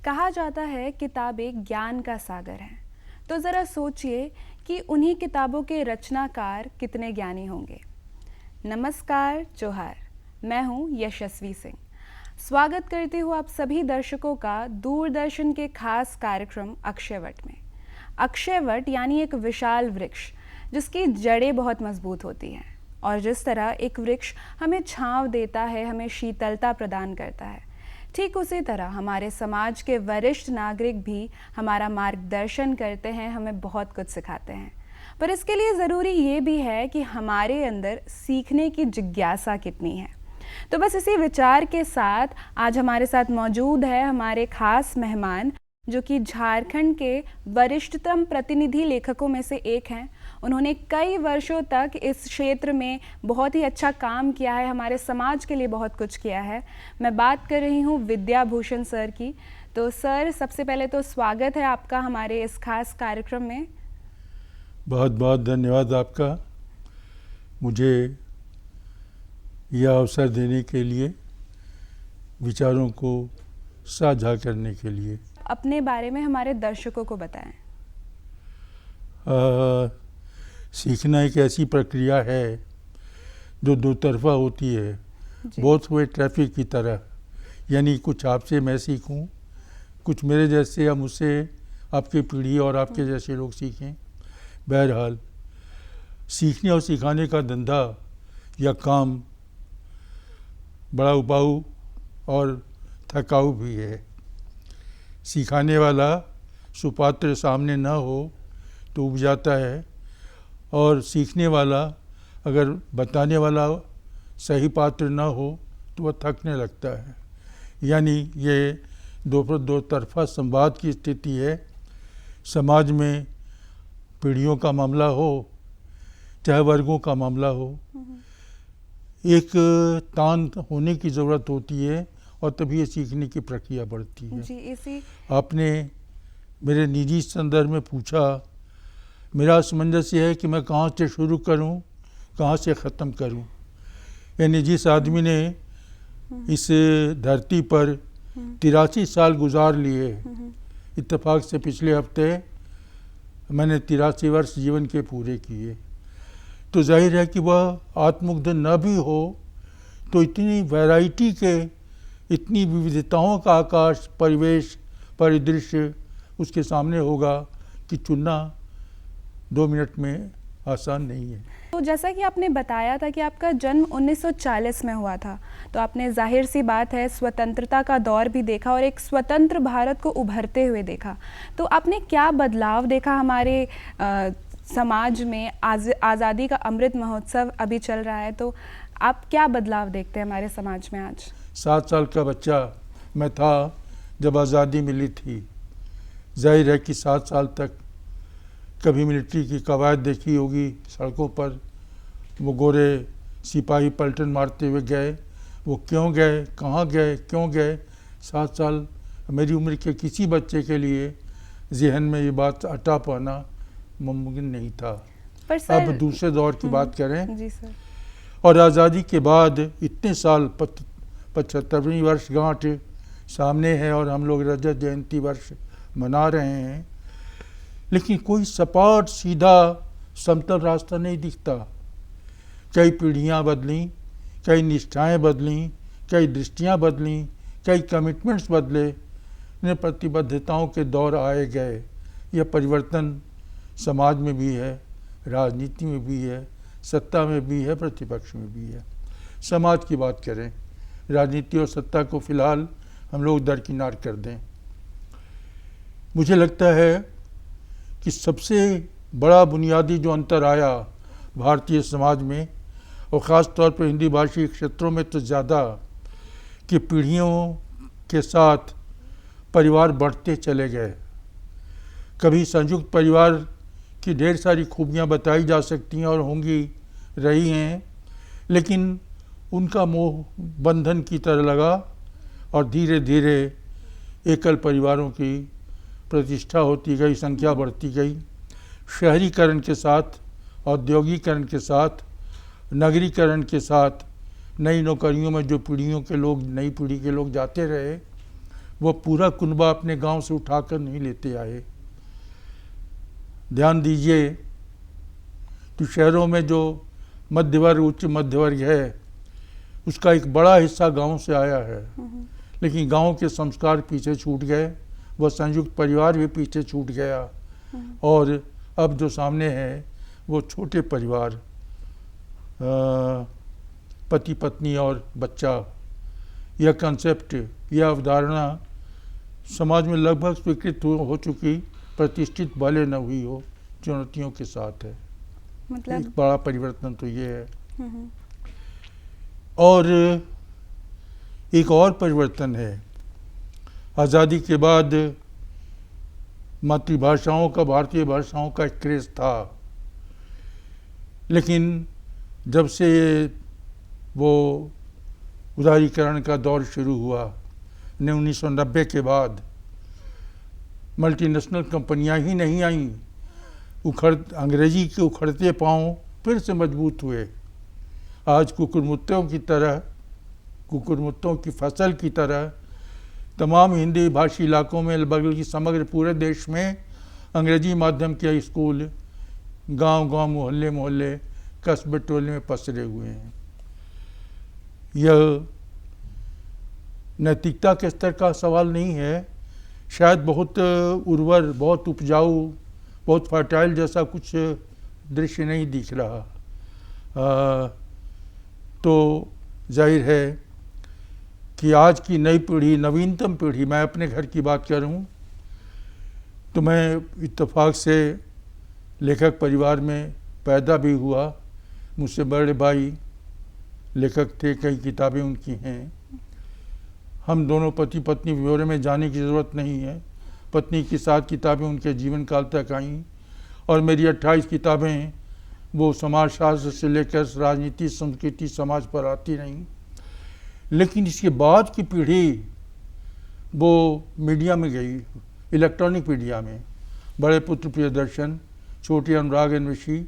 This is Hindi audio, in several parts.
कहा जाता है किताब एक ज्ञान का सागर है। तो ज़रा सोचिए कि उन्हीं किताबों के रचनाकार कितने ज्ञानी होंगे। नमस्कार, जोहार। मैं हूँ यशस्वी सिंह। स्वागत करती हूँ आप सभी दर्शकों का दूरदर्शन के खास कार्यक्रम अक्षयवट में। अक्षयवट यानी एक विशाल वृक्ष जिसकी जड़ें बहुत मजबूत होती हैं, और जिस तरह एक वृक्ष हमें छांव देता है, हमें शीतलता प्रदान करता है, ठीक उसी तरह हमारे समाज के वरिष्ठ नागरिक भी हमारा मार्गदर्शन करते हैं, हमें बहुत कुछ सिखाते हैं। पर इसके लिए ज़रूरी ये भी है कि हमारे अंदर सीखने की जिज्ञासा कितनी है। तो बस इसी विचार के साथ आज हमारे साथ मौजूद है हमारे खास मेहमान, जो कि झारखंड के वरिष्ठतम प्रतिनिधि लेखकों में से एक हैं। उन्होंने कई वर्षों तक इस क्षेत्र में बहुत ही अच्छा काम किया है, हमारे समाज के लिए बहुत कुछ किया है। मैं बात कर रही हूँ विद्या भूषण सर की। तो सर, सबसे पहले तो स्वागत है आपका हमारे इस खास कार्यक्रम में। बहुत बहुत धन्यवाद आपका, मुझे यह अवसर देने के लिए, विचारों को साझा करने के लिए। अपने बारे में हमारे दर्शकों को बताएं। सीखना एक ऐसी प्रक्रिया है जो दो तरफा होती है, बोथ वे ट्रैफिक की तरह। यानी कुछ आपसे मैं सीखूं, कुछ मेरे जैसे या मुझसे आपकी पीढ़ी और आपके जैसे लोग सीखें। बहरहाल सीखने और सिखाने का धंधा या काम बड़ा उबाऊ और थकाऊ भी है। सिखाने वाला सुपात्र सामने न हो तो उब जाता है, और सीखने वाला अगर बताने वाला सही पात्र न हो तो वह थकने लगता है। यानी ये दो तरफा संवाद की स्थिति है। समाज में पीढ़ियों का मामला हो चाहे वर्गों का मामला हो, एक तान होने की ज़रूरत होती है, और तभी ये सीखने की प्रक्रिया बढ़ती है। जी, इसी आपने मेरे निजी संदर्भ में पूछा, मेरा असमंजस ये है कि मैं कहाँ से शुरू करूँ, कहाँ से ख़त्म करूँ। यानी जिस आदमी ने इस धरती पर 83 साल गुजार लिए, इत्तेफाक से पिछले हफ्ते मैंने 83 वर्ष जीवन के पूरे किए, तो जाहिर है कि वह आत्ममुग्ध न भी हो तो इतनी वैरायटी के, इतनी विविधताओं का आकाश, परिवेश, परिदृश्य उसके सामने होगा कि चुनना 2 मिनट में आसान नहीं है। तो जैसा कि आपने बताया था कि आपका जन्म 1940 में हुआ था, तो आपने जाहिर सी बात है स्वतंत्रता का दौर भी देखा और एक स्वतंत्र भारत को उभरते हुए देखा। तो आपने क्या बदलाव देखा हमारे समाज में? आज़ादी का अमृत महोत्सव अभी चल रहा है, तो आप क्या बदलाव देखते हैं हमारे समाज में आज? 7 साल का बच्चा मैं था जब आज़ादी मिली थी। जाहिर है कि 7 साल तक कभी मिलिट्री की कवायद देखी होगी सड़कों पर, वो गोरे सिपाही पलटन मारते हुए गए, वो क्यों गए, कहाँ गए, क्यों गए। 7 साल मेरी उम्र के किसी बच्चे के लिए जहन में ये बात अटा पाना मुमकिन नहीं था। पर सर, अब दूसरे दौर की बात करें। जी सर। और आज़ादी के बाद इतने साल 75वीं वर्षगांठ सामने है और हम लोग रजत जयंती वर्ष मना रहे हैं, लेकिन कोई सपाट सीधा समतल रास्ता नहीं दिखता। कई पीढ़ियां बदलीं, कई निष्ठाएं बदलीं, कई दृष्टियां बदलीं, कई कमिटमेंट्स बदले, ने प्रतिबद्धताओं के दौर आए गए। यह परिवर्तन समाज में भी है, राजनीति में भी है, सत्ता में भी है, प्रतिपक्ष में भी है। समाज की बात करें, राजनीति और सत्ता को फिलहाल हम लोग दरकिनार कर दें। मुझे लगता है कि सबसे बड़ा बुनियादी जो अंतर आया भारतीय समाज में, और ख़ास तौर पर हिंदी भाषी क्षेत्रों में तो ज़्यादा, कि पीढ़ियों के साथ परिवार बढ़ते चले गए। कभी संयुक्त परिवार की ढेर सारी खूबियाँ बताई जा सकती हैं और होंगी, रही हैं, लेकिन उनका मोह बंधन की तरह लगा, और धीरे धीरे एकल परिवारों की प्रतिष्ठा होती गई, संख्या बढ़ती गई। शहरीकरण के साथ, औद्योगिकरण के साथ, नगरीकरण के साथ, नई नौकरियों में जो पीढ़ियों के लोग, नई पीढ़ी के लोग जाते रहे, वो पूरा कुनबा अपने गांव से उठाकर नहीं लेते आए। ध्यान दीजिए तो शहरों में जो मध्य वर्ग, उच्च मध्य वर्ग है, उसका एक बड़ा हिस्सा गांव से आया है, लेकिन गांव के संस्कार पीछे छूट गए, वह संयुक्त परिवार भी पीछे छूट गया, और अब जो सामने है वो छोटे परिवार, पति पत्नी और बच्चा, यह कंसेप्ट, यह अवधारणा समाज में लगभग स्वीकृत हो चुकी, प्रतिष्ठित भले न हुई हो, चुनौतियों के साथ है। मतलब एक बड़ा परिवर्तन तो ये है। और एक और परिवर्तन है, आज़ादी के बाद मातृभाषाओं का, भारतीय भाषाओं का एक क्रेज़ था, लेकिन जब से वो उदारीकरण का दौर शुरू हुआ 1990 के बाद, मल्टीनेशनल कंपनियां ही नहीं आईं, अंग्रेजी के उखड़ते पांव फिर से मजबूत हुए। आज कुकुरमुत्तों की फसल की तरह तमाम हिंदी भाषी इलाकों में, बल्कि समग्र पूरे देश में अंग्रेजी माध्यम के स्कूल गांव-गांव, मोहल्ले-मोहल्ले, कस्बे टोले में पसरे हुए हैं। यह नैतिकता के स्तर का सवाल नहीं है, शायद बहुत उर्वर, बहुत उपजाऊ, बहुत फर्टाइल जैसा कुछ दृश्य नहीं दिख रहा। तो जाहिर है कि आज की नई पीढ़ी, नवीनतम पीढ़ी, मैं अपने घर की बात करूं तो मैं इत्तेफाक से लेखक परिवार में पैदा भी हुआ। मुझसे बड़े भाई लेखक थे, कई किताबें उनकी हैं। हम दोनों पति पत्नी, ब्यौरे में जाने की ज़रूरत नहीं है। पत्नी की 7 किताबें उनके जीवन काल तक आईं, और मेरी 28 किताबें वो समाजशास्त्र से लेकर राजनीति, संस्कृति, समाज पर आती रहीं। लेकिन इसके बाद की पीढ़ी वो मीडिया में गई, इलेक्ट्रॉनिक मीडिया में, बड़े पुत्र प्रियदर्शन, छोटी अनुराग अन्वेषी,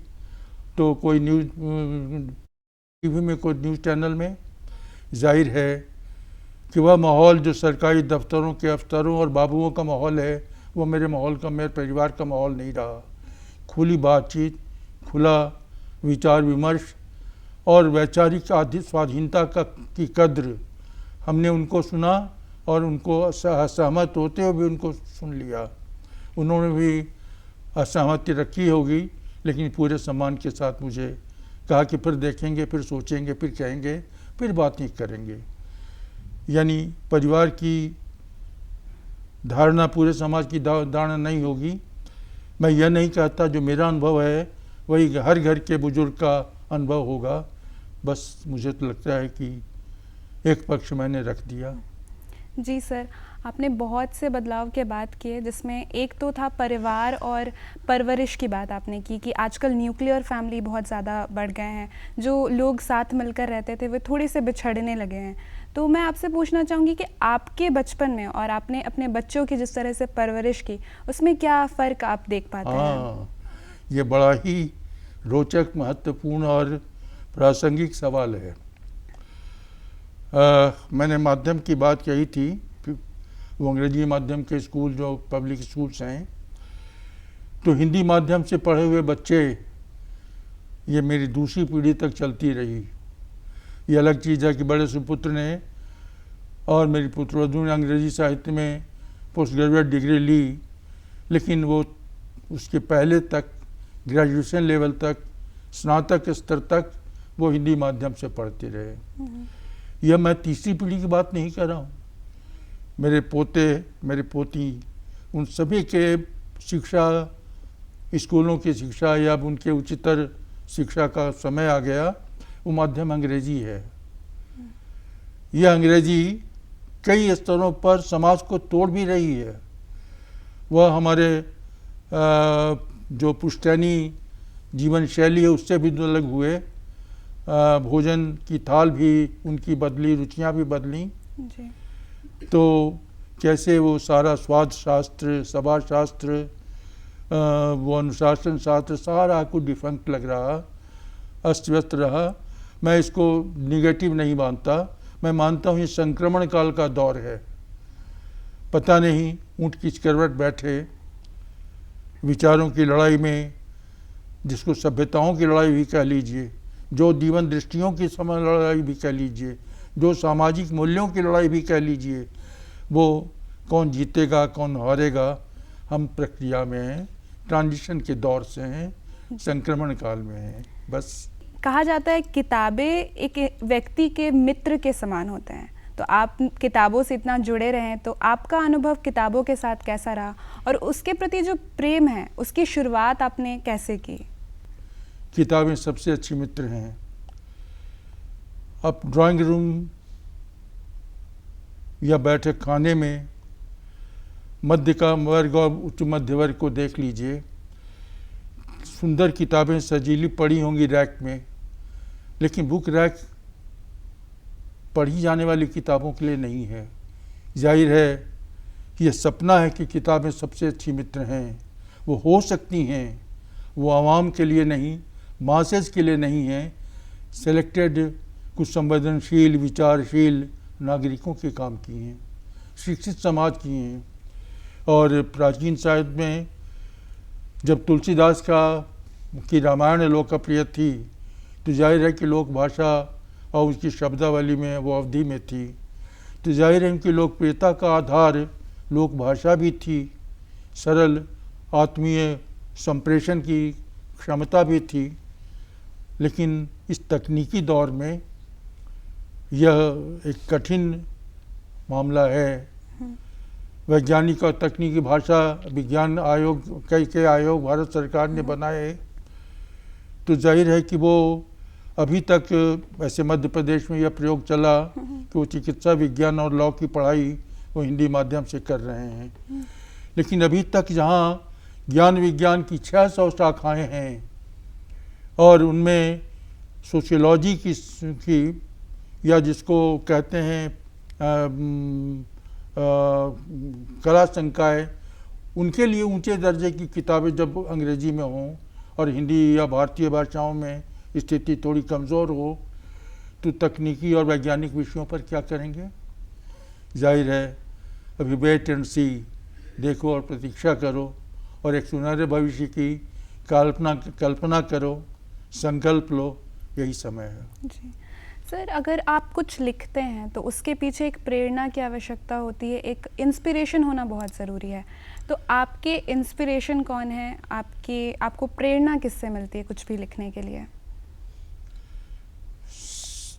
तो कोई न्यूज़ टीवी में, कोई न्यूज़ चैनल में। जाहिर है कि वह माहौल जो सरकारी दफ्तरों के अफसरों और बाबुओं का माहौल है, वो मेरे माहौल का, मेरे परिवार का माहौल नहीं रहा। खुली बातचीत, खुला विचार विमर्श और वैचारिक स्वाधीनता की कद्र, हमने उनको सुना और उनको असहमत होते हुए भी उनको सुन लिया। उन्होंने भी असहमति रखी होगी, लेकिन पूरे सम्मान के साथ मुझे कहा कि फिर देखेंगे, फिर सोचेंगे, फिर कहेंगे, फिर बात नहीं करेंगे। यानी परिवार की धारणा पूरे समाज की धारणा नहीं होगी। मैं यह नहीं कहता जो मेरा अनुभव है वही हर घर के बुजुर्ग का अनुभव होगा, बस मुझे तो लगता है कि एक पक्ष मैंने रख दिया। जी सर, आपने बहुत से बदलाव के बात किए, जिसमें एक तो था परिवार और परवरिश की बात आपने की कि आजकल न्यूक्लियर फैमिली बहुत ज़्यादा बढ़ गए हैं, जो लोग साथ मिलकर रहते थे वे थोड़े से बिछड़ने लगे हैं। तो मैं आपसे पूछना चाहूँगी कि आपके बचपन में और आपने अपने बच्चों की जिस तरह से परवरिश की, उसमें क्या फ़र्क आप देख पाते हैं? ये बड़ा ही रोचक, महत्वपूर्ण और प्रासंगिक सवाल है। मैंने माध्यम की बात कही थी, वो अंग्रेजी माध्यम के स्कूल जो पब्लिक स्कूल्स हैं, तो हिंदी माध्यम से पढ़े हुए बच्चे, ये मेरी दूसरी पीढ़ी तक चलती रही। ये अलग चीज़ है कि बड़े सुपुत्र ने और मेरी पुत्रवधू ने अंग्रेजी साहित्य में पोस्ट ग्रेजुएट डिग्री ली, लेकिन वो उसके पहले तक, ग्रेजुएशन लेवल तक, स्नातक स्तर तक वो हिंदी माध्यम से पढ़ते रहे। यह मैं तीसरी पीढ़ी की बात नहीं कर रहा हूँ। मेरे पोते, मेरे पोती, उन सभी के शिक्षा, स्कूलों की शिक्षा या उनके उच्चतर शिक्षा का समय आ गया, वो माध्यम अंग्रेजी है। यह अंग्रेजी कई स्तरों पर समाज को तोड़ भी रही है। वह हमारे जो पुश्तैनी जीवन शैली है उससे भी अलग हुए। भोजन की थाल भी उनकी बदली, रुचियाँ भी बदली। जी। तो कैसे वो सारा स्वाद शास्त्र, सभा शास्त्र, वो अनुशासन शास्त्र, सारा कुछ डिफंक्ट लग रहा, अस्त व्यस्त रहा। मैं इसको निगेटिव नहीं मानता, मैं मानता हूँ ये संक्रमण काल का दौर है। पता नहीं ऊँट की करवट बैठे विचारों की लड़ाई में, जिसको सभ्यताओं की लड़ाई भी कह लीजिए, जो जीवन दृष्टियों की समय लड़ाई भी कह लीजिए, जो सामाजिक मूल्यों की लड़ाई भी कह लीजिए, वो कौन जीतेगा कौन हारेगा, हम प्रक्रिया में हैं, ट्रांजिशन के दौर से हैं, संक्रमण काल में हैं। बस कहा जाता है किताबें एक व्यक्ति के मित्र के समान होते हैं, तो आप किताबों से इतना जुड़े रहे हैं, तो आपका अनुभव किताबों के साथ कैसा रहा और उसके प्रति जो प्रेम है उसकी शुरुआत आपने कैसे की? किताबें सबसे अच्छी मित्र हैं। अब ड्राइंग रूम या बैठक खाने में मध्य का वर्ग और उच्च मध्य वर्ग को देख लीजिए, सुंदर किताबें सजीली पड़ी होंगी रैक में, लेकिन बुक रैक पढ़ी जाने वाली किताबों के लिए नहीं है। जाहिर है कि यह सपना है कि किताबें सबसे अच्छी मित्र हैं, वो हो सकती हैं, वो आवाम के लिए नहीं, मासेस के लिए नहीं है, सेलेक्टेड कुछ संवेदनशील विचारशील नागरिकों के काम की हैं, शिक्षित समाज की हैं। और प्राचीन साहित्य में जब तुलसीदास की रामायण लोकप्रिय थी, तो जाहिर है कि लोक भाषा और उसकी शब्दावली में वो अवधि में थी, तो जाहिर है उनकी लोकप्रियता का आधार लोक भाषा भी थी, सरल आत्मीय संप्रेषण की क्षमता भी थी। लेकिन इस तकनीकी दौर में यह एक कठिन मामला है। वैज्ञानिक और तकनीकी भाषा विज्ञान आयोग, कई आयोग भारत सरकार ने बनाए, तो जाहिर है कि वो अभी तक ऐसे मध्य प्रदेश में यह प्रयोग चला कि वो चिकित्सा विज्ञान और लॉ की पढ़ाई वो हिंदी माध्यम से कर रहे हैं। लेकिन अभी तक जहाँ ज्ञान विज्ञान की 600 शाखाएँ हैं और उनमें सोशियोलॉजी की या जिसको कहते हैं कला संकाय, उनके लिए ऊंचे दर्जे की किताबें जब अंग्रेजी में हों और हिंदी या भारतीय भाषाओं में स्थिति थोड़ी कमज़ोर हो, तो तकनीकी और वैज्ञानिक विषयों पर क्या करेंगे? जाहिर है अभी वेट एंड सी, देखो और प्रतीक्षा करो और एक सुनहरे भविष्य की कल्पना करो, संकल्प लो, यही समय है। जी सर, अगर आप कुछ लिखते हैं तो उसके पीछे एक प्रेरणा की आवश्यकता होती है, एक इंस्पिरेशन होना बहुत ज़रूरी है। तो आपके इंस्पिरेशन कौन है? आपको प्रेरणा किससे मिलती है कुछ भी लिखने के लिए?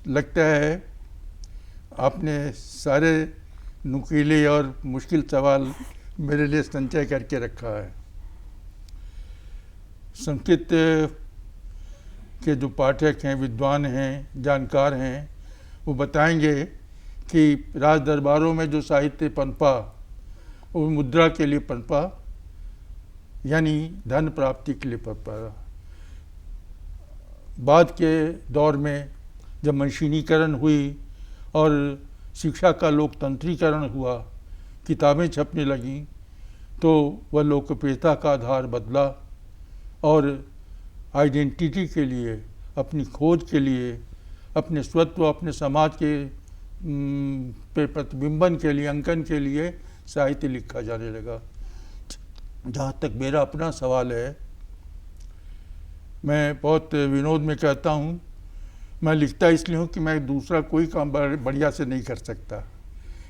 लगता है आपने सारे नुकीले और मुश्किल सवाल मेरे लिए संचय करके रखा है। संस्कृत के जो पाठक हैं, विद्वान हैं, जानकार हैं, वो बताएंगे कि राज दरबारों में जो साहित्य पनपा वो मुद्रा के लिए पनपा, यानी धन प्राप्ति के लिए पनपा। बाद के दौर में जब मशीनीकरण हुई और शिक्षा का लोकतंत्रीकरण हुआ, किताबें छपने लगीं, तो वह लोकप्रियता का आधार बदला और आइडेंटिटी के लिए, अपनी खोज के लिए, अपने स्वत्व, अपने समाज के प्रतिबिंबन के लिए, अंकन के लिए साहित्य लिखा जाने लगा। जहाँ तक मेरा अपना सवाल है, मैं बहुत विनोद में कहता हूँ, मैं लिखता इसलिए हूँ कि मैं दूसरा कोई काम बढ़िया से नहीं कर सकता।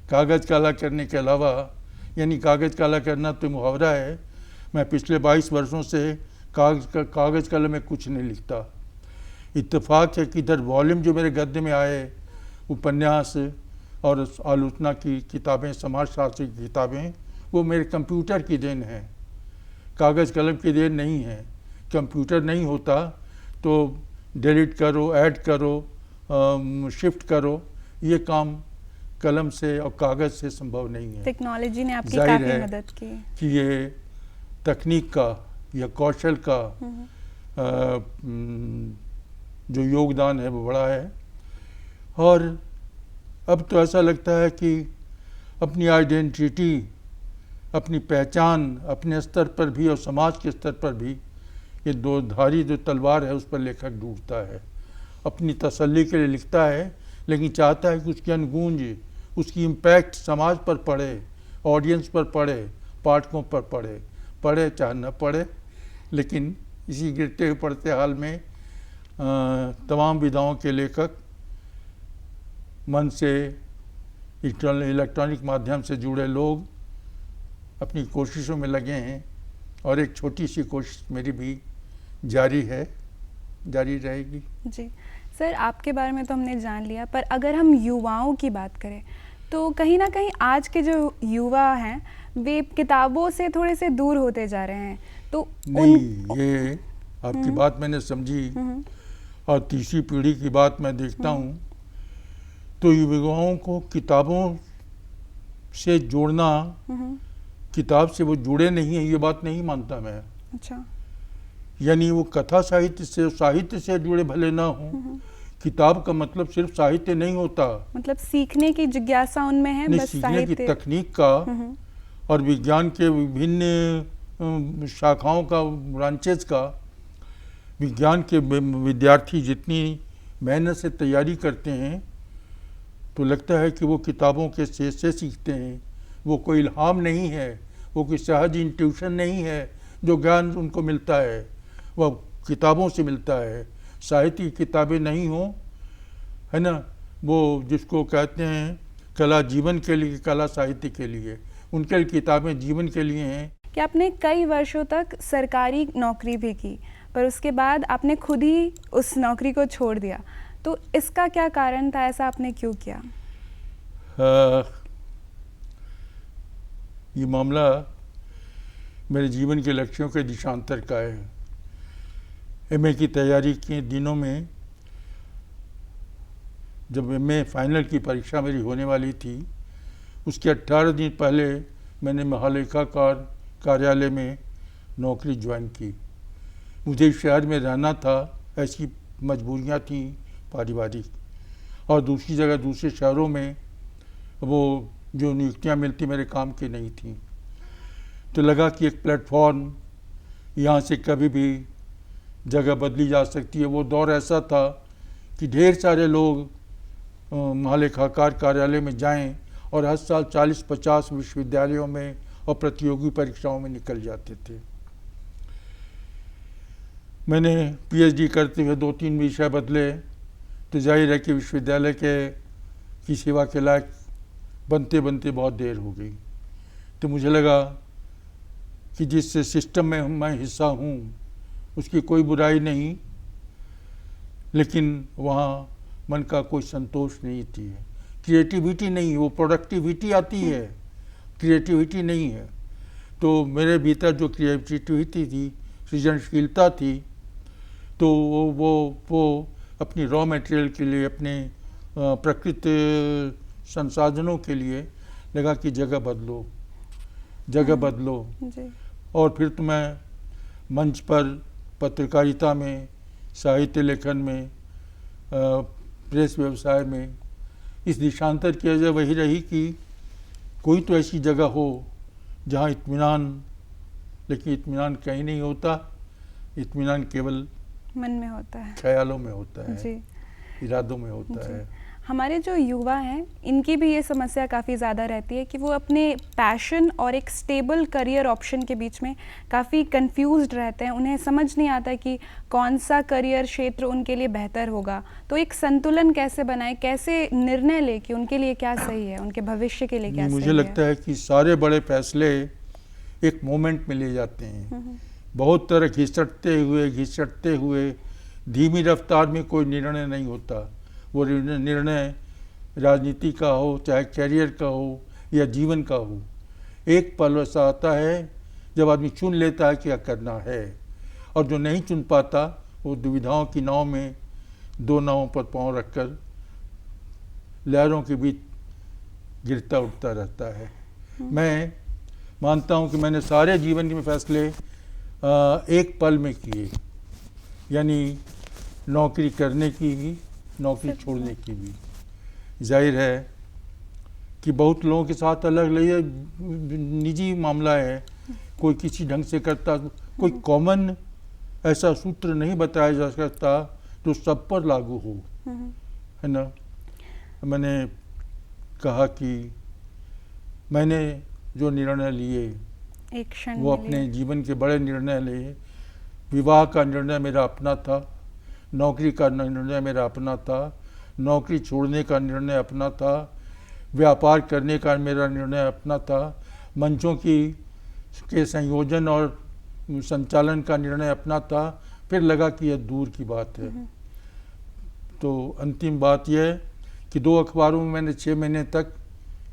कागज़ काला करने के अलावा, यानी कागज़ काला करना तो मुहावरा है, मैं पिछले 22 वर्षों से कागज़ कलम में कुछ नहीं लिखता। इत्तेफाक है कि इधर वॉल्यूम जो मेरे गद्य में आए, उपन्यास और आलोचना की किताबें, समाजशास्त्र की किताबें, वो मेरे कंप्यूटर की देन है, कागज़ कलम की देन नहीं है। कंप्यूटर नहीं होता तो डिलीट करो, ऐड करो, शिफ्ट करो, ये काम कलम से और कागज़ से संभव नहीं है। टेक्नोलॉजी ने आपकी काफ़ी मदद की कि ये तकनीक का या कौशल का जो योगदान है वो बड़ा है। और अब तो ऐसा लगता है कि अपनी आइडेंटिटी, अपनी पहचान अपने स्तर पर भी और समाज के स्तर पर भी, ये दो धारी जो तलवार है उस पर लेखक ढूंढता है। अपनी तसल्ली के लिए लिखता है, लेकिन चाहता है कि उसकी अनगूंज, उसकी इम्पैक्ट समाज पर पड़े, ऑडियंस पर पड़े, पाठकों पर पड़े, पढ़े चाहे न पढ़े, लेकिन इसी गिरते हुए पड़ते हाल में तमाम विधाओं के लेखक मन से इलेक्ट्रॉनिक माध्यम से जुड़े लोग अपनी कोशिशों में लगे हैं, और एक छोटी सी कोशिश मेरी भी जारी है, जारी रहेगी। जी सर, आपके बारे में तो हमने जान लिया, पर अगर हम युवाओं की बात करें तो कहीं ना कहीं आज के जो युवा हैं वे किताबों से थोड़े से दूर होते जा रहे हैं। तो नहीं, ये आपकी बात मैंने समझी, और तीसरी पीढ़ी की बात मैं देखता हूँ तो युवाओं को किताबों से जोड़ना, किताब से वो जुड़े नहीं है, ये बात नहीं मानता मैं। अच्छा। यानी वो कथा साहित्य से जुड़े भले ना हो, किताब का मतलब सिर्फ साहित्य नहीं होता, मतलब सीखने की जिज्ञासा उनमें है, बस सीखने की तकनीक का और विज्ञान के विभिन्न शाखाओं का, ब्रांचेस का। विज्ञान के विद्यार्थी जितनी मेहनत से तैयारी करते हैं तो लगता है कि वो किताबों के से सीखते हैं। वो कोई इल्हाम नहीं है, वो कोई सहज इंट्यूशन नहीं है जो ज्ञान उनको मिलता है, वह किताबों से मिलता है। साहित्य की किताबें नहीं हो, है ना, वो जिसको कहते हैं कला जीवन के लिए, कला साहित्य के लिए, उनके लिए किताबें जीवन के लिए हैं। कि आपने कई वर्षों तक सरकारी नौकरी भी की, पर उसके बाद आपने खुद ही उस नौकरी को छोड़ दिया, तो इसका क्या कारण था? ऐसा आपने क्यों किया? ये मामला मेरे जीवन के लक्ष्यों के दिशांतर का है। एमए की तैयारी के दिनों में, जब एमए फाइनल की परीक्षा मेरी होने वाली थी, उसके 18 दिन पहले मैंने महालेखाकार कार्यालय में नौकरी ज्वाइन की। मुझे शहर में रहना था, ऐसी मजबूरियां थी पारिवारिक, और दूसरी जगह दूसरे शहरों में वो जो नियुक्तियां मिलती मेरे काम की नहीं थी। तो लगा कि एक प्लेटफॉर्म, यहाँ से कभी भी जगह बदली जा सकती है। वो दौर ऐसा था कि ढेर सारे लोग महालेखाकार कार्यालय में जाएं और हर साल 40-50 विश्वविद्यालयों में और प्रतियोगी परीक्षाओं में निकल जाते थे। मैंने पीएचडी करते हुए 2-3 विषय बदले, तो जाहिर है कि विश्वविद्यालय की सेवा के लायक बनते बनते बहुत देर हो गई। तो मुझे लगा कि जिस सिस्टम में मैं हिस्सा हूँ उसकी कोई बुराई नहीं, लेकिन वहाँ मन का कोई संतोष नहीं थी, क्रिएटिविटी नहीं, वो प्रोडक्टिविटी आती है, क्रिएटिविटी नहीं है। तो मेरे भीतर जो क्रिएटिविटी थी, सृजनशीलता थी, तो वो अपनी रॉ मटेरियल के लिए, अपने प्रकृति संसाधनों के लिए लगा कि जगह बदलो, जगह बदलो। और फिर तो मैं मंच पर, पत्रकारिता में, साहित्य लेखन में, प्रेस व्यवसाय में, इस देशांतर की वजह वही रही कि कोई तो ऐसी जगह हो जहाँ इत्मीनान, लेकिन इत्मीनान कहीं नहीं होता, इत्मीनान केवल मन में होता है, ख्यालों में होता है, जी, इरादों में होता है। हमारे जो युवा हैं इनकी भी ये समस्या काफ़ी ज़्यादा रहती है कि वो अपने पैशन और एक स्टेबल करियर ऑप्शन के बीच में काफ़ी कंफ्यूज्ड रहते हैं। उन्हें समझ नहीं आता कि कौन सा करियर क्षेत्र उनके लिए बेहतर होगा। तो एक संतुलन कैसे बनाए, कैसे निर्णय ले कि उनके लिए क्या सही है, उनके भविष्य के लिए क्या सही है। मुझे लगता है कि सारे बड़े फैसले एक मोमेंट में ले जाते हैं। बहुत तरह घिसटते हुए धीमी रफ्तार में कोई निर्णय नहीं होता। वो निर्णय राजनीति का हो, चाहे कैरियर का हो या जीवन का हो, एक पल ऐसा आता है जब आदमी चुन लेता है क्या करना है, और जो नहीं चुन पाता वो दुविधाओं की नाव में, 2 नावों पर पांव रखकर लहरों के बीच गिरता उठता रहता है। मैं मानता हूँ कि मैंने सारे जीवन के फैसले एक पल में किए, यानी नौकरी करने की भी, नौकरी छोड़ने की भी। जाहिर है कि बहुत लोगों के साथ अलग अलग निजी मामला है, कोई किसी ढंग से करता, कोई कॉमन ऐसा सूत्र नहीं बताया जा सकता जो सब पर लागू हो, है ना। मैंने कहा कि मैंने जो निर्णय लिए एक क्षण वो में अपने लिए। जीवन के बड़े निर्णय लिए। विवाह का निर्णय मेरा अपना था, नौकरी का निर्णय मेरा अपना था, नौकरी छोड़ने का निर्णय अपना था, व्यापार करने का मेरा निर्णय अपना था, मंचों के संयोजन और संचालन का निर्णय अपना था। फिर लगा कि यह दूर की बात है। तो अंतिम बात यह है कि 2 अखबारों में मैंने 6 महीने तक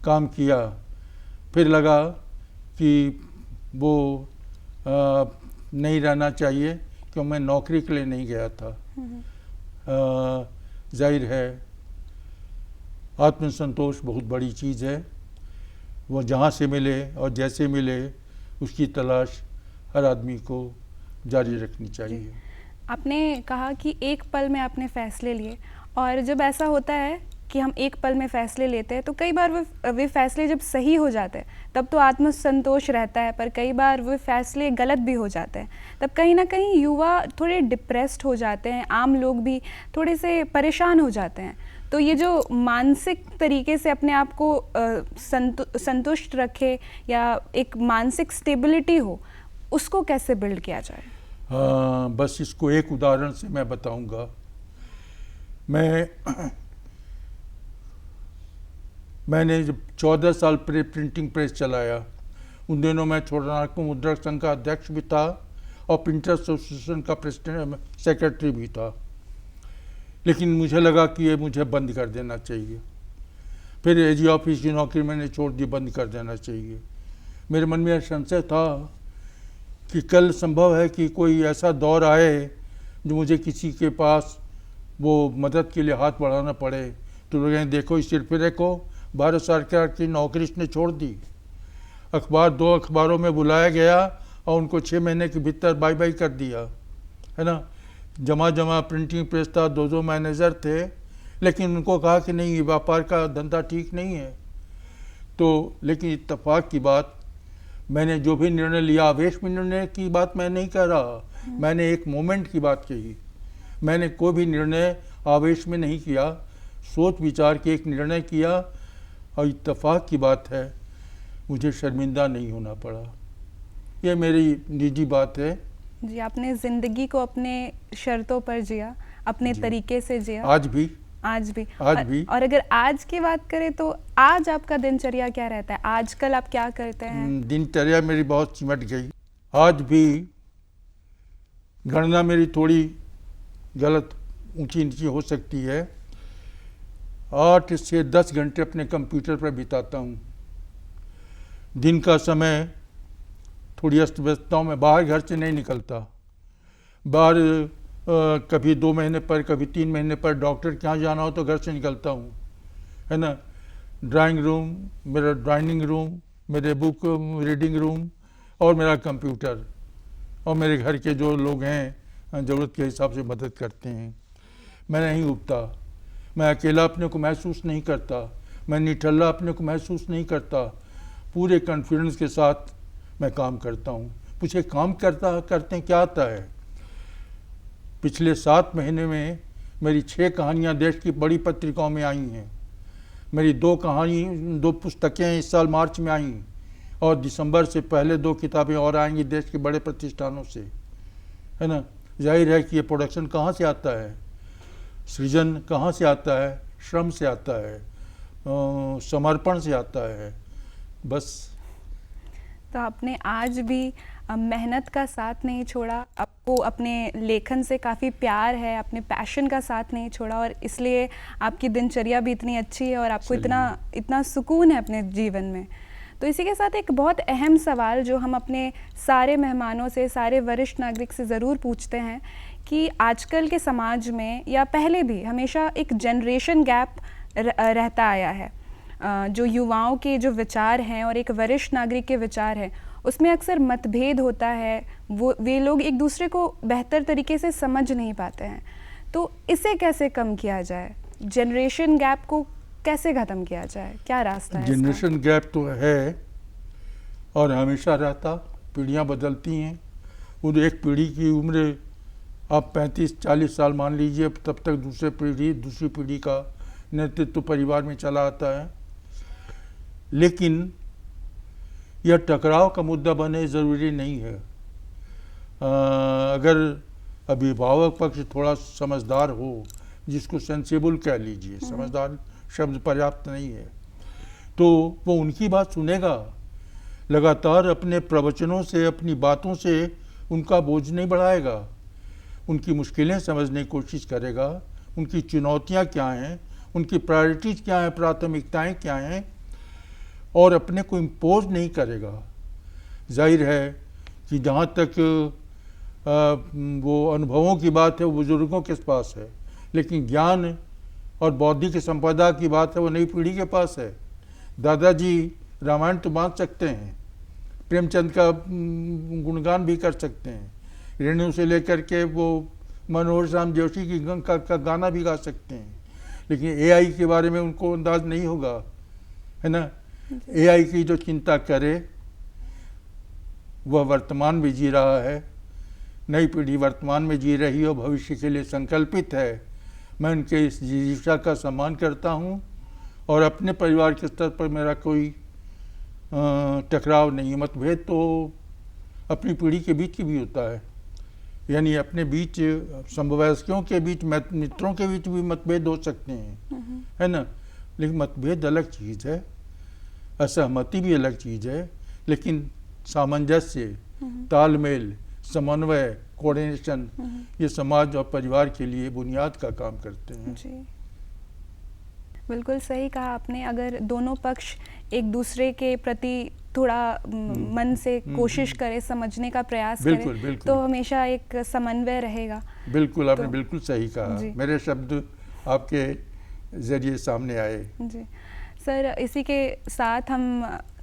काम किया। फिर लगा कि वो नहीं रहना चाहिए, क्यों मैं नौकरी के लिए नहीं गया था। जाहिर है आत्मसंतोष बहुत बड़ी चीज़ है, वो जहाँ से मिले और जैसे मिले उसकी तलाश हर आदमी को जारी रखनी चाहिए। आपने कहा कि एक पल में आपने फैसले लिए, और जब ऐसा होता है कि हम एक पल में फ़ैसले लेते हैं तो कई बार वे फ़ैसले जब सही हो जाते हैं तब तो आत्मसंतोष रहता है, पर कई बार वे फ़ैसले गलत भी हो जाते हैं। तब कहीं ना कहीं युवा थोड़े डिप्रेस्ड हो जाते हैं, आम लोग भी थोड़े से परेशान हो जाते हैं। तो ये जो मानसिक तरीके से अपने आप को संतुष्ट रखे या एक मानसिक स्टेबिलिटी हो, उसको कैसे बिल्ड किया जाए? बस इसको एक उदाहरण से मैं बताऊंगा। मैंने जब 14 साल प्रिंटिंग प्रेस चलाया, उन दिनों मैं छोटानागपुर मुद्रक संघ का अध्यक्ष भी था और प्रिंटर एसोसिएशन का प्रेसिडेंट सेक्रेटरी भी था। लेकिन मुझे लगा कि ये मुझे बंद कर देना चाहिए। फिर एजी ऑफिस की नौकरी मैंने छोड़ दी, बंद कर देना चाहिए। मेरे मन में यह संशय था कि कल संभव है कि कोई ऐसा दौर आए जो मुझे किसी के पास वो मदद के लिए हाथ बढ़ाना पड़े। तो लोग कहें देखो इस सिरफिरे को भारत सरकार की नौकरी इसने छोड़ दी। 2 अखबारों में बुलाया गया और उनको 6 महीने के भीतर बाय बाय कर दिया, है ना। जमा प्रिंटिंग प्रेस था, 2 मैनेजर थे, लेकिन उनको कहा कि नहीं ये व्यापार का धंधा ठीक नहीं है। तो लेकिन इत्तेफाक की बात, मैंने जो भी निर्णय लिया, आवेश में निर्णय की बात मैं नहीं कह रहा, मैंने एक मोमेंट की बात कही। मैंने कोई भी निर्णय आवेश में नहीं किया, सोच विचार के एक निर्णय किया, और इत्तेफाक की बात है मुझे शर्मिंदा नहीं होना पड़ा। ये मेरी निजी बात है जी। आपने ज़िंदगी को अपने शर्तों पर जिया, अपने तरीके से जिया। आज भी। और अगर आज की बात करें तो आज आपका दिनचर्या क्या रहता है? आजकल आप क्या करते हैं? दिनचर्या मेरी बहुत सिमट गई। आज भी गणना मेरी थोड़ी गलत ऊंची नीची हो सकती है। 8 से 10 घंटे अपने कंप्यूटर पर बिताता हूँ। दिन का समय थोड़ी अस्त व्यस्तताओं में बाहर घर से नहीं निकलता। बाहर कभी 2 महीने पर, कभी 3 महीने पर डॉक्टर के यहाँ जाना हो तो घर से निकलता हूँ, है ना। ड्राइंग रूम, मेरा डाइनिंग रूम, मेरे बुक रीडिंग रूम और मेरा कंप्यूटर, और मेरे घर के जो लोग हैं ज़रूरत के हिसाब से मदद करते हैं। मैं नहीं उबता, मैं अकेला अपने को महसूस नहीं करता, मैं निठल्ला अपने को महसूस नहीं करता। पूरे कॉन्फिडेंस के साथ मैं काम करता हूँ। पूछे काम करते क्या आता है? पिछले 7 महीने में मेरी 6 कहानियाँ देश की बड़ी पत्रिकाओं में आई हैं। मेरी 2 पुस्तकें इस साल मार्च में आई, और दिसंबर से पहले 2 किताबें और आएंगी देश के बड़े प्रतिष्ठानों से, है ना। जाहिर है कि ये प्रोडक्शन कहाँ से आता है, सृजन कहाँ से आता है? श्रम से आता है, समर्पण से आता है, बस। तो आपने आज भी मेहनत का साथ नहीं छोड़ा, आपको अपने लेखन से काफ़ी प्यार है, अपने पैशन का साथ नहीं छोड़ा, और इसलिए आपकी दिनचर्या भी इतनी अच्छी है और आपको इतना सुकून है अपने जीवन में। तो इसी के साथ एक बहुत अहम सवाल जो हम अपने सारे मेहमानों से, सारे वरिष्ठ नागरिक से ज़रूर पूछते हैं कि आजकल के समाज में या पहले भी हमेशा एक जनरेशन गैप रहता आया है। जो युवाओं के जो विचार हैं और एक वरिष्ठ नागरिक के विचार हैं, उसमें अक्सर मतभेद होता है। वे लोग एक दूसरे को बेहतर तरीके से समझ नहीं पाते हैं। तो इसे कैसे कम किया जाए? जनरेशन गैप को कैसे ख़त्म किया जाए? क्या रास्ता है? जनरेशन गैप तो है और हमेशा रहता, पीढ़ियाँ बदलती हैं। वो एक पीढ़ी की उम्र आप 35-40 साल मान लीजिए, तब तक दूसरी पीढ़ी का नेतृत्व परिवार में चला आता है। लेकिन यह टकराव का मुद्दा बने ज़रूरी नहीं है। अगर अभिभावक पक्ष थोड़ा समझदार हो, जिसको सेंसिबल कह लीजिए, समझदार शब्द पर्याप्त नहीं है, तो वो उनकी बात सुनेगा, लगातार अपने प्रवचनों से, अपनी बातों से उनका बोझ नहीं बढ़ाएगा, उनकी मुश्किलें समझने की कोशिश करेगा, उनकी चुनौतियां क्या हैं, उनकी प्रायोरिटीज़ क्या हैं, प्राथमिकताएं क्या हैं, और अपने को इम्पोज नहीं करेगा। जाहिर है कि जहाँ तक वो अनुभवों की बात है वो बुज़ुर्गों के पास है, लेकिन ज्ञान और बौद्धिक संपदा की बात है वो नई पीढ़ी के पास है। दादाजी रामायण तो बांध सकते हैं, प्रेमचंद का गुणगान भी कर सकते हैं, रेणु से लेकर के वो मनोहर श्याम जोशी की का गाना भी गा सकते हैं, लेकिन एआई के बारे में उनको अंदाज नहीं होगा, है ना। एआई की जो चिंता करे वह वर्तमान में जी रहा है, नई पीढ़ी वर्तमान में जी रही हो, भविष्य के लिए संकल्पित है। मैं उनके इस जिज्ञासा का सम्मान करता हूँ और अपने परिवार के स्तर पर मेरा कोई टकराव नहीं है। मतभेद तो अपनी पीढ़ी के बीच भी होता है, यानी अपने बीच समवयस्कों के बीच, मित्रों के बीच भी मतभेद हो सकते हैं, है ना। लेकिन मतभेद अलग चीज़ है, असहमति भी अलग चीज़ है, लेकिन सामंजस्य, तालमेल, समन्वय, कोऑर्डिनेशन, ये समाज और परिवार के लिए बुनियाद का काम करते हैं। जी, बिल्कुल सही कहा आपने। अगर दोनों पक्ष एक दूसरे के प्रति थोड़ा मन से कोशिश करे, समझने का प्रयास करे, तो हमेशा एक समन्वय रहेगा। बिल्कुल, आपने बिल्कुल सही कहा, मेरे शब्द आपके जरिए सामने आए। जी सर, इसी के साथ हम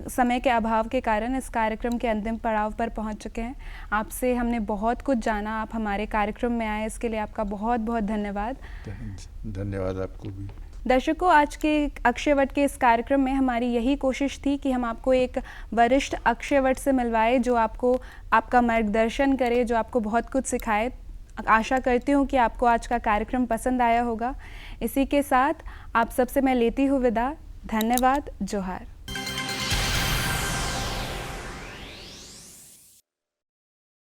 समय के अभाव के कारण इस कार्यक्रम के अंतिम पड़ाव पर पहुंच चुके हैं। आपसे हमने बहुत कुछ जाना, आप हमारे कार्यक्रम में आए, इसके लिए आपका बहुत बहुत धन्यवाद। धन्यवाद आपको भी। दर्शकों, आज के अक्षयवट के इस कार्यक्रम में हमारी यही कोशिश थी कि हम आपको एक वरिष्ठ अक्षयवट से मिलवाए जो आपको आपका मार्गदर्शन करे, जो आपको बहुत कुछ सिखाए। आशा करती हूँ कि आपको आज का कार्यक्रम पसंद आया होगा। इसी के साथ आप सबसे मैं लेती हूँ विदा। धन्यवाद। जोहार।